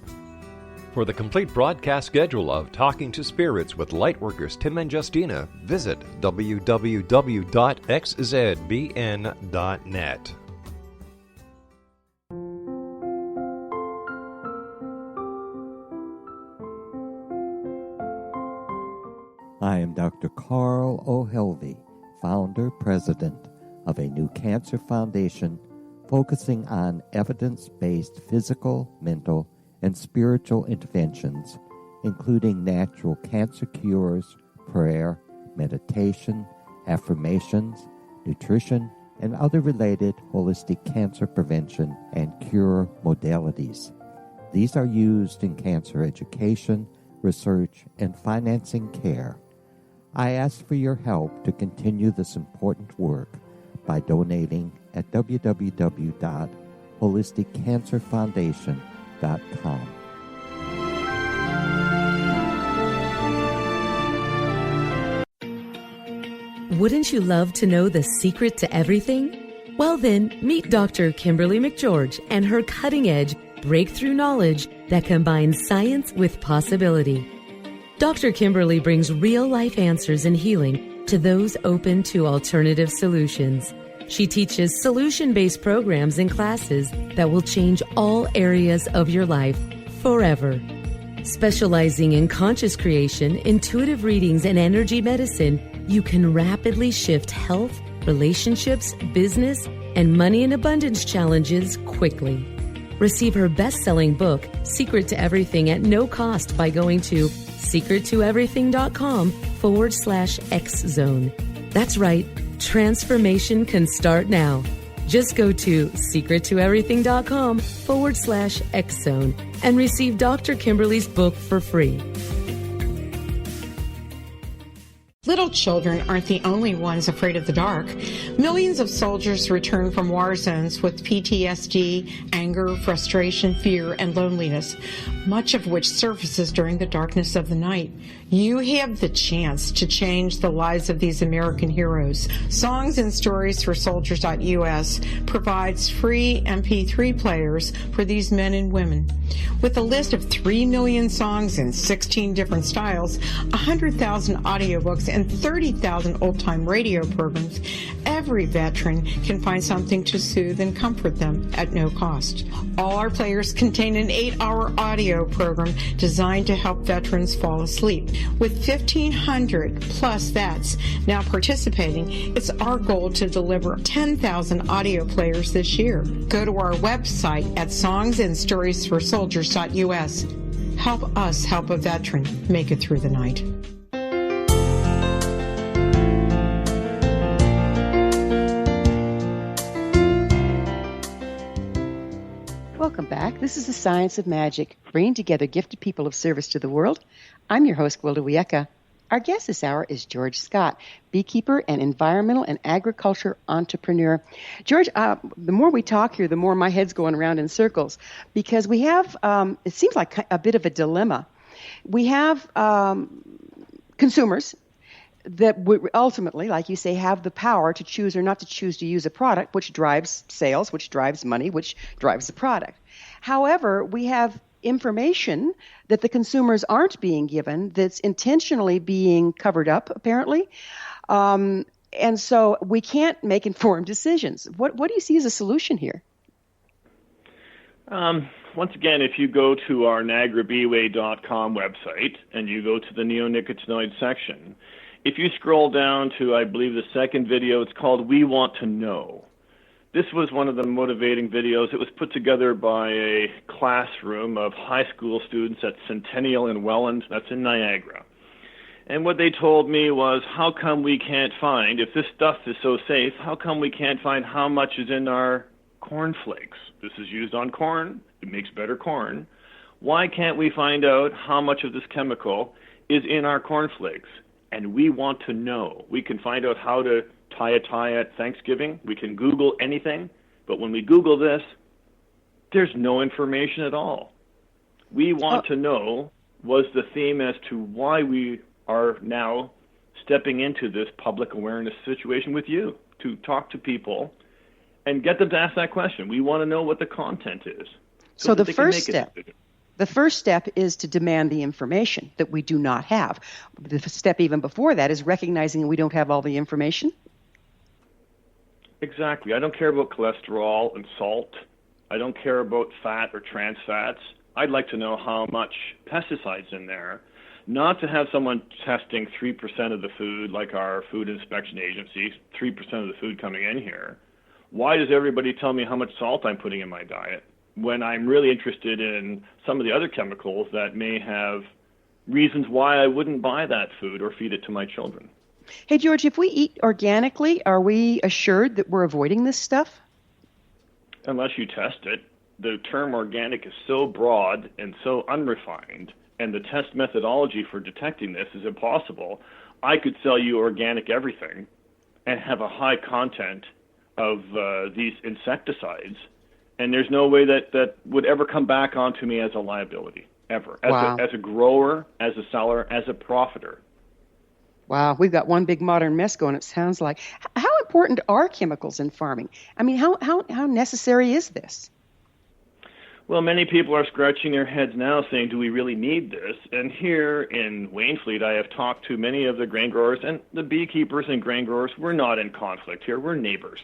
For the complete broadcast schedule of Talking to Spirits with Lightworkers Tim and Justina, visit www.xzbn.net. I am Dr. Carl O'Helvey, founder, president of a new cancer foundation focusing on evidence-based physical, mental, and spiritual interventions, including natural cancer cures, prayer, meditation, affirmations, nutrition, and other related holistic cancer prevention and cure modalities. These are used in cancer education, research, and financing care. I ask for your help to continue this important work by donating at www.holisticcancerfoundation.com. Wouldn't you love to know the secret to everything? Well then, meet Dr. Kimberly McGeorge and her cutting-edge breakthrough knowledge that combines science with possibility. Dr. Kimberly brings real-life answers and healing to those open to alternative solutions. She teaches solution-based programs and classes that will change all areas of your life forever. Specializing in conscious creation, intuitive readings, and energy medicine, you can rapidly shift health, relationships, business, and money and abundance challenges quickly. Receive her best-selling book, Secret to Everything, at no cost by going to secrettoeverything.com/X-Zone. That's right, transformation can start now. Just go to secrettoeverything.com/X-Zone and receive Dr. Kimberly's book for free. Little children aren't the only ones afraid of the dark. Millions of soldiers return from war zones with PTSD, anger, frustration, fear, and loneliness, much of which surfaces during the darkness of the night. You have the chance to change the lives of these American heroes. Songs and Stories for Soldiers.us provides free MP3 players for these men and women. With a list of 3 million songs in 16 different styles, 100,000 audiobooks, and 30,000 old-time radio programs, every veteran can find something to soothe and comfort them at no cost. All our players contain an 8-hour audio program designed to help veterans fall asleep. With 1,500 plus vets now participating, it's our goal to deliver 10,000 audio players this year. Go to our website at songsandstoriesforsoldiers.us. Help us help a veteran make it through the night. Welcome back. This is the Science of Magic, bringing together gifted people of service to the world. I'm your host, Gwilda Wiyaka. Our guest this hour is George Scott, beekeeper and environmental and agriculture entrepreneur. George, the more we talk here, the more my head's going around in circles, because we have, it seems like a bit of a dilemma. We have consumers that would ultimately, like you say, have the power to choose or not to choose to use a product, which drives sales, which drives money, which drives the product. However, we have information that the consumers aren't being given that's intentionally being covered up, apparently. And so we can't make informed decisions. What do you see as a solution here? Once again, if you go to our NiagaraBeeway.com website and you go to the neonicotinoid section, if you scroll down to, I believe, the second video, it's called We Want to Know. This was one of the motivating videos. It was put together by a classroom of high school students at Centennial in Welland, that's in Niagara. And what they told me was, how come we can't find, if this stuff is so safe, how come we can't find how much is in our cornflakes? This is used on corn. It makes better corn. Why can't we find out how much of this chemical is in our cornflakes? And we want to know. We can find out how to tie a tie at Thanksgiving. We can Google anything. But when we Google this, there's no information at all. We want to know was the theme as to why we are now stepping into this public awareness situation with you, to talk to people and get them to ask that question. We want to know what the content is. So the first step. The first step is to demand the information that we do not have. The step even before that is recognizing that we don't have all the information. Exactly. I don't care about cholesterol and salt. I don't care about fat or trans fats. I'd like to know how much pesticides in there, not to have someone testing 3% of the food like our food inspection agency, 3% of the food coming in here. Why does everybody tell me how much salt I'm putting in my diet when I'm really interested in some of the other chemicals that may have reasons why I wouldn't buy that food or feed it to my children? Hey, George, if we eat organically, are we assured that we're avoiding this stuff? Unless you test it. The term organic is so broad and so unrefined, and the test methodology for detecting this is impossible. I could sell you organic everything and have a high content of these insecticides, and there's no way that would ever come back onto me as a liability, ever. As a grower, as a seller, as a profiter. Wow, we've got one big modern mess going, it sounds like. How important are chemicals in farming? I mean, how necessary is this? Well, many people are scratching their heads now saying, do we really need this? And here in Waynfleet, I have talked to many of the grain growers, and the beekeepers and grain growers, we're not in conflict here, we're neighbors.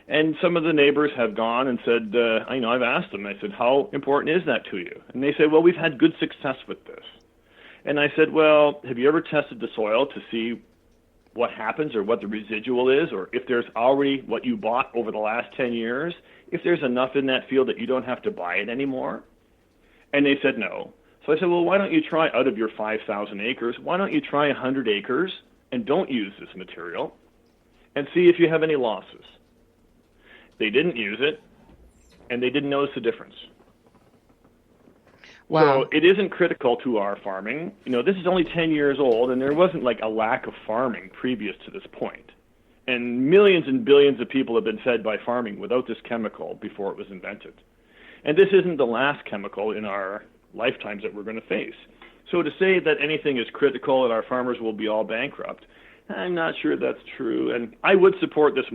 And some of the neighbors have gone and said, I've asked them, I said, how important is that to you? And they say, well, we've had good success with this. And I said, well, have you ever tested the soil to see what happens or what the residual is, or if there's already what you bought over the last 10 years, if there's enough in that field that you don't have to buy it anymore? And they said no. So I said, well, why don't you try out of your 5,000 acres, why don't you try 100 acres and don't use this material and see if you have any losses? They didn't use it, and they didn't notice the difference. Wow. So it isn't critical to our farming. This is only 10 years old, and there wasn't like a lack of farming previous to this point. And millions and billions of people have been fed by farming without this chemical before it was invented. And this isn't the last chemical in our lifetimes that we're going to face. So to say that anything is critical and our farmers will be all bankrupt, I'm not sure that's true. And I would support this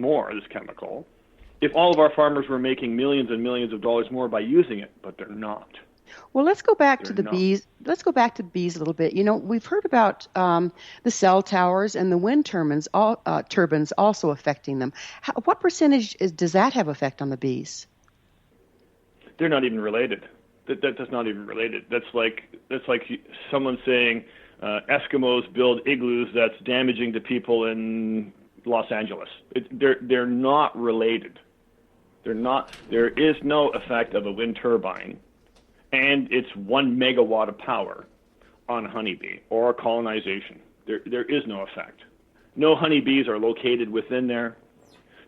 chemical, if all of our farmers were making millions and millions of dollars more by using it, but they're not. Well, let's go back to the bees. Let's go back to the bees a little bit. We've heard about the cell towers and the wind turbines also affecting them. What percentage does that have effect on the bees? They're not even related. That's not even related. That's like someone saying Eskimos build igloos that's damaging to people in Los Angeles. They're not related. They're not. There is no effect of a wind turbine, and it's 1 megawatt of power on a honeybee or colonization. There is no effect. No honeybees are located within there.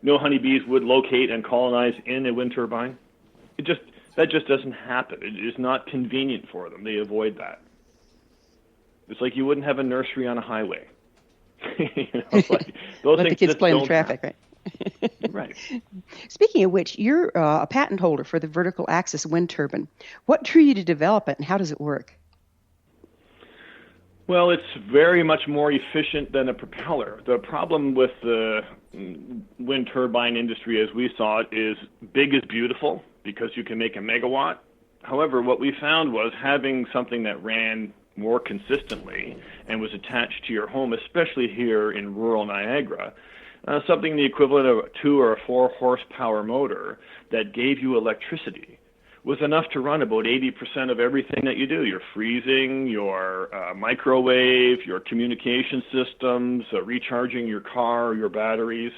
No honeybees would locate and colonize in a wind turbine. That just doesn't happen. It is not convenient for them. They avoid that. It's like you wouldn't have a nursery on a highway. Those Let things the kids play in the traffic, happen. right? Right. Speaking of which, you're a patent holder for the vertical axis wind turbine. What drew you to develop it, and how does it work? Well, it's very much more efficient than a propeller. The problem with the wind turbine industry as we saw it is big is beautiful because you can make a megawatt. However, what we found was having something that ran more consistently and was attached to your home, especially here in rural Niagara, something the equivalent of a 2 or a 4 horsepower motor that gave you electricity was enough to run about 80% of everything that you do. Your freezing, your microwave, your communication systems, recharging your car, your batteries.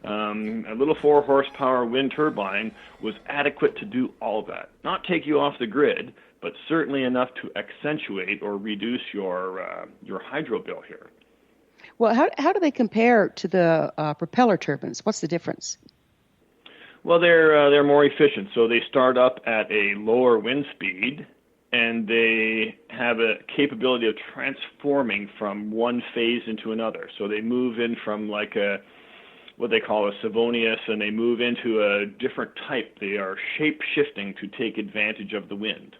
A little 4 horsepower wind turbine was adequate to do all of that. Not take you off the grid, but certainly enough to accentuate or reduce your hydro bill here. Well, how do they compare to the propeller turbines? What's the difference? Well, they're more efficient. So they start up at a lower wind speed, and they have a capability of transforming from one phase into another. So they move in from like what they call a Savonius, and they move into a different type. They are shape-shifting to take advantage of the wind.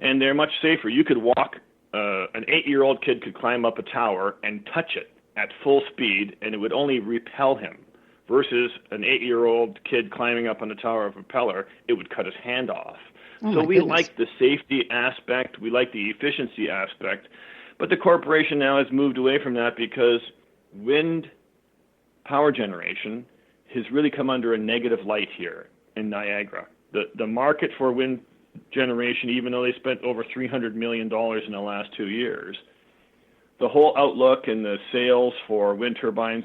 And they're much safer. You could walk, an 8-year-old kid could climb up a tower and touch it at full speed, and it would only repel him. Versus an 8-year-old kid climbing up on the tower of a propeller, it would cut his hand off. So we like the safety aspect, we like the efficiency aspect, but the corporation now has moved away from that because wind power generation has really come under a negative light here in Niagara. The market for wind generation, even though they spent over $300 million in the last 2 years, the whole outlook and the sales for wind turbines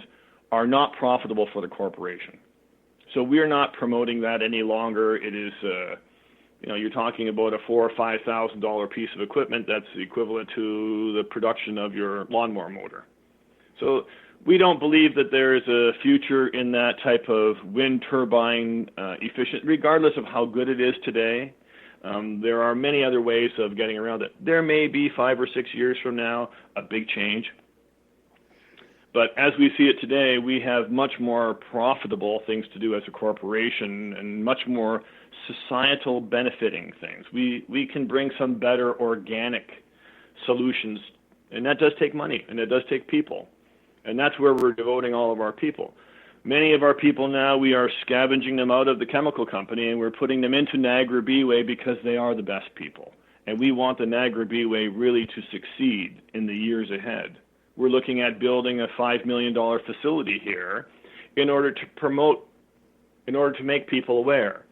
are not profitable for the corporation. So we're not promoting that any longer. It is, you're talking about a $4,000 or $5,000 piece of equipment that's equivalent to the production of your lawnmower motor. So we don't believe that there is a future in that type of wind turbine efficient, regardless of how good it is today. There are many other ways of getting around it. There may be 5 or 6 years from now a big change. But as we see it today, we have much more profitable things to do as a corporation and much more societal benefiting things. We can bring some better organic solutions, and that does take money, and it does take people. And that's where we're devoting all of our people. Many of our people now, we are scavenging them out of the chemical company, and we're putting them into Niagara Beeway because they are the best people. And we want the Niagara Beeway really to succeed in the years ahead. We're looking at building a $5 million facility here in order to promote, in order to make people aware,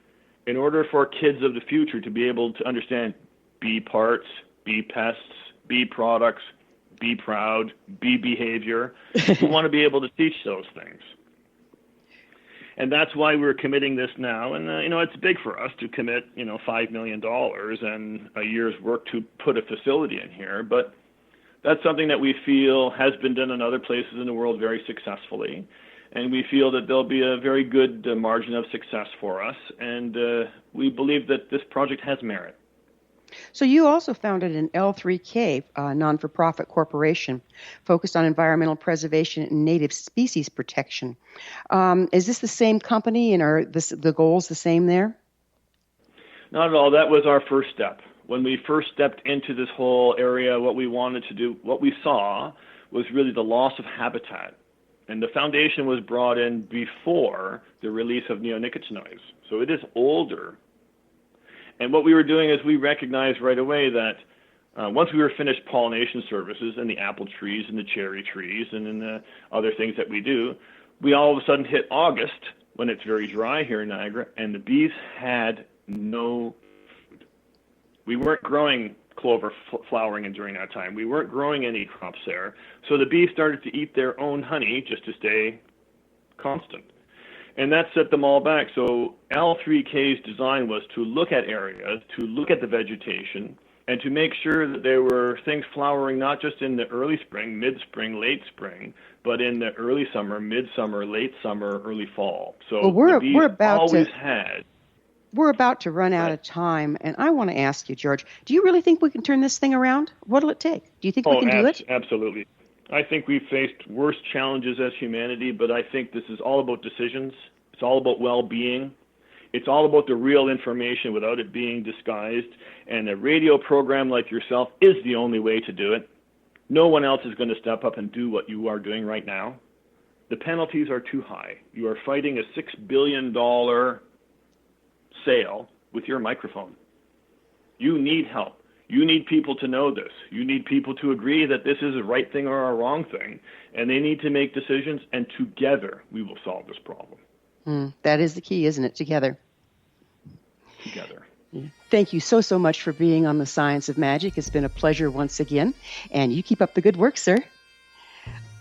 in order for kids of the future to be able to understand bee parts, bee pests, bee products, be proud, bee behavior. We want to be able to teach those things. And that's why we're committing this now. And, it's big for us to commit, $5 million and a year's work to put a facility in here. But that's something that we feel has been done in other places in the world very successfully. And we feel that there'll be a very good margin of success for us. And we believe that this project has merit. So you also founded an L3K, non-for-profit corporation focused on environmental preservation and native species protection. Is this the same company, and are the goals the same there? Not at all. That was our first step. When we first stepped into this whole area, what we wanted to do, what we saw was really the loss of habitat. And the foundation was brought in before the release of neonicotinoids. So it is older. And what we were doing is we recognized right away that once we were finished pollination services in the apple trees and the cherry trees and in the other things that we do, we all of a sudden hit August when it's very dry here in Niagara, and the bees had no food. We weren't growing clover flowering during that time. We weren't growing any crops there. So the bees started to eat their own honey just to stay constant. And that set them all back. So L3K's design was to look at areas, to look at the vegetation, and to make sure that there were things flowering not just in the early spring, mid-spring, late spring, but in the early summer, mid-summer, late summer, early fall. So we're about to run out of time, and I want to ask you, George, do you really think we can turn this thing around? What'll it take? Do you think we can do it? Absolutely. I think we've faced worse challenges as humanity, but I think this is all about decisions. It's all about well-being. It's all about the real information without it being disguised. And a radio program like yourself is the only way to do it. No one else is going to step up and do what you are doing right now. The penalties are too high. You are fighting a $6 billion sale with your microphone. You need help. You need people to know this. You need people to agree that this is a right thing or a wrong thing, and they need to make decisions, and together we will solve this problem. That is the key, isn't it? Together. Together. Thank you so much for being on The Science of Magic. It's been a pleasure once again, and you keep up the good work, sir.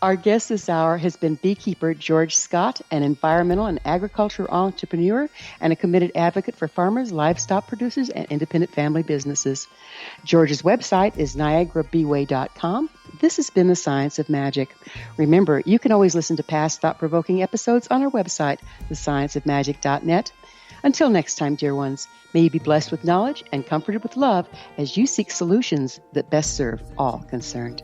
Our guest this hour has been beekeeper George Scott, an environmental and agricultural entrepreneur and a committed advocate for farmers, livestock producers, and independent family businesses. George's website is niagarabeeway.com. This has been The Science of Magic. Remember, you can always listen to past thought-provoking episodes on our website, thescienceofmagic.net. Until next time, dear ones, may you be blessed with knowledge and comforted with love as you seek solutions that best serve all concerned.